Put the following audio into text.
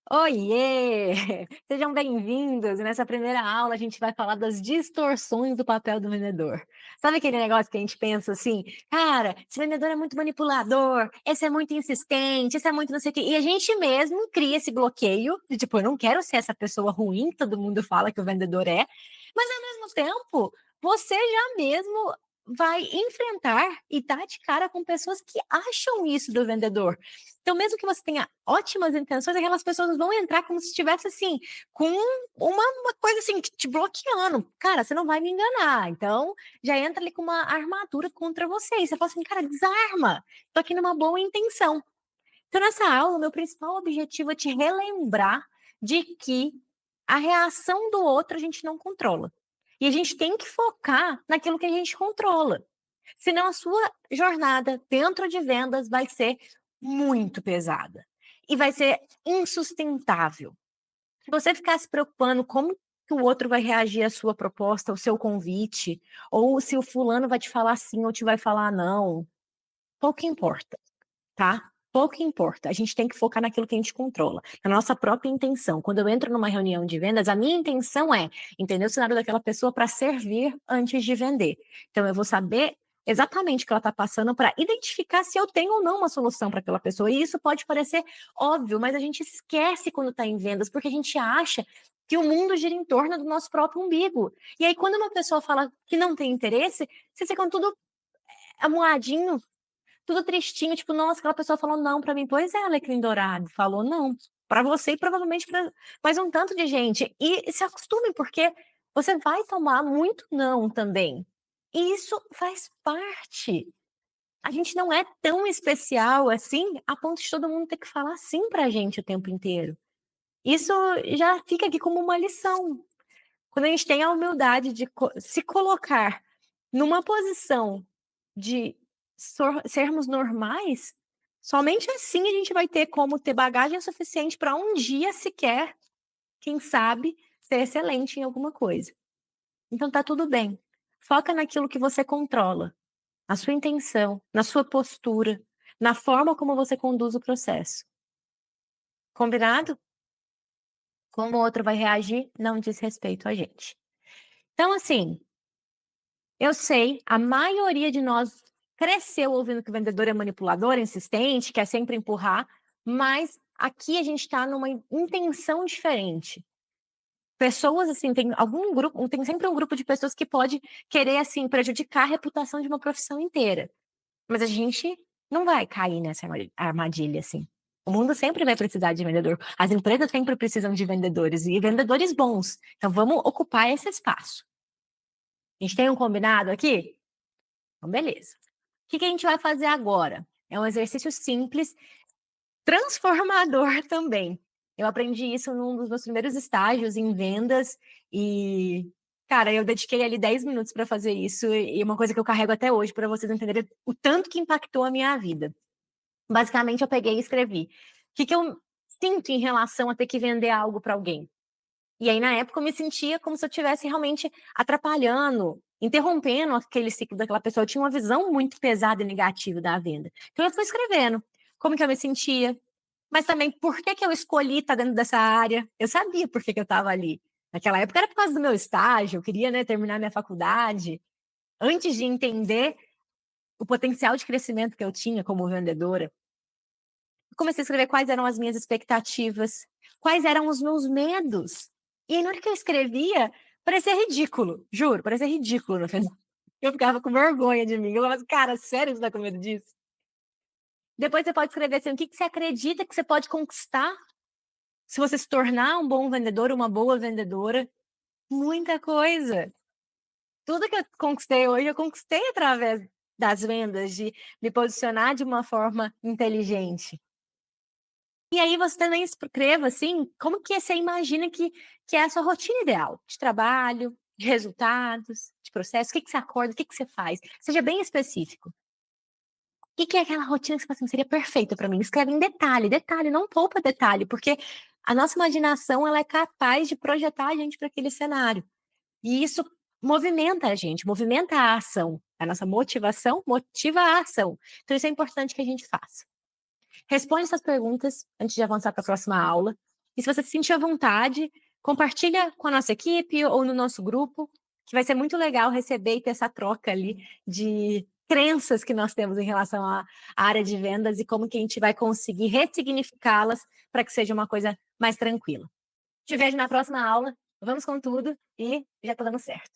Oiê! Sejam bem-vindos! Nessa primeira aula a gente vai falar das distorções do papel do vendedor. Sabe aquele negócio que a gente pensa assim, cara, esse vendedor é muito manipulador, esse é muito insistente, esse é muito não sei o quê. E a gente mesmo cria esse bloqueio de tipo, eu não quero ser essa pessoa ruim que todo mundo fala que o vendedor é, mas ao mesmo tempo, você já mesmo vai enfrentar e dar de cara com pessoas que acham isso do vendedor. Então, mesmo que você tenha ótimas intenções, aquelas pessoas vão entrar como se estivesse, assim, com uma coisa, assim, te bloqueando. "Cara, você não vai me enganar". Então, já entra ali com uma armadura contra você. E você fala assim: "Cara, desarma. Tô aqui numa boa intenção". Então, nessa aula, o meu principal objetivo é te relembrar de que a reação do outro a gente não controla. E a gente tem que focar naquilo que a gente controla. Senão a sua jornada dentro de vendas vai ser muito pesada e vai ser insustentável. Se você ficar se preocupando como que o outro vai reagir à sua proposta, ao seu convite, ou se o fulano vai te falar sim ou te vai falar não, pouco importa, tá? Pouco importa. A gente tem que focar naquilo que a gente controla, na nossa própria intenção. Quando eu entro numa reunião de vendas, a minha intenção é entender o cenário daquela pessoa para servir antes de vender. Então, eu vou saber exatamente o que ela está passando para identificar se eu tenho ou não uma solução para aquela pessoa. E isso pode parecer óbvio, mas a gente esquece quando está em vendas, porque a gente acha que o mundo gira em torno do nosso próprio umbigo. E aí, quando uma pessoa fala que não tem interesse, vocês ficam tudo amuadinho, tudo tristinho, tipo, nossa, aquela pessoa falou não pra mim. Pois é, alecrim dourado, falou não pra você e provavelmente pra mais um tanto de gente. E se acostume, porque você vai tomar muito não também. E isso faz parte. A gente não é tão especial assim, a ponto de todo mundo ter que falar sim pra gente o tempo inteiro. Isso já fica aqui como uma lição. Quando a gente tem a humildade de se colocar numa posição de sermos normais, somente assim a gente vai ter como ter bagagem suficiente para um dia sequer, quem sabe, ser excelente em alguma coisa. Então tá tudo bem. Foca naquilo que você controla, na sua intenção, na sua postura, na forma como você conduz o processo. Combinado? Como o outro vai reagir não diz respeito a gente. Então, assim, eu sei, a maioria de nós cresceu ouvindo que o vendedor é manipulador, insistente, quer sempre empurrar, mas aqui a gente está numa intenção diferente. Pessoas, assim, tem algum grupo, tem sempre um grupo de pessoas que pode querer, assim, prejudicar a reputação de uma profissão inteira. Mas a gente não vai cair nessa armadilha, assim. O mundo sempre vai precisar de vendedor. As empresas sempre precisam de vendedores e vendedores bons. Então vamos ocupar esse espaço. A gente tem um combinado aqui? Então, beleza. O que a gente vai fazer agora? É um exercício simples, transformador também. Eu aprendi isso num dos meus primeiros estágios em vendas e, cara, eu dediquei ali 10 minutos para fazer isso e uma coisa que eu carrego até hoje para vocês entenderem o tanto que impactou a minha vida. Basicamente, eu peguei e escrevi: "O que eu sinto em relação a ter que vender algo para alguém?". E aí, na época, eu me sentia como se eu estivesse realmente atrapalhando, interrompendo aquele ciclo daquela pessoa. Eu tinha uma visão muito pesada e negativa da venda. Então, eu fui escrevendo como que eu me sentia, mas também por que que eu escolhi estar dentro dessa área. Eu sabia por que que eu estava ali. Naquela época era por causa do meu estágio, eu queria, né, terminar minha faculdade. Antes de entender o potencial de crescimento que eu tinha como vendedora, eu comecei a escrever quais eram as minhas expectativas, quais eram os meus medos. E aí, na hora que eu escrevia, parecia ridículo, juro, parecia ridículo no final. Eu ficava com vergonha de mim. Eu falava assim, cara, sério que você tá com medo disso? Depois você pode escrever assim, o que que você acredita que você pode conquistar se você se tornar um bom vendedor, uma boa vendedora? Muita coisa. Tudo que eu conquistei hoje, eu conquistei através das vendas, de me posicionar de uma forma inteligente. E aí você também escreva, assim, como que você imagina que é a sua rotina ideal de trabalho, de resultados, de processo, o que que você acorda, o que que você faz? Seja bem específico. O que que é aquela rotina que você fala assim: "Seria perfeita para mim"? Escreve em detalhe, detalhe, não poupa detalhe, porque a nossa imaginação ela é capaz de projetar a gente para aquele cenário. E isso movimenta a gente, movimenta a ação. A nossa motivação motiva a ação. Então isso é importante que a gente faça. Responde essas perguntas antes de avançar para a próxima aula. E se você se sentir à vontade, compartilha com a nossa equipe ou no nosso grupo, que vai ser muito legal receber e ter essa troca ali de crenças que nós temos em relação à área de vendas e como que a gente vai conseguir ressignificá-las para que seja uma coisa mais tranquila. Te vejo na próxima aula. Vamos com tudo e já tá dando certo.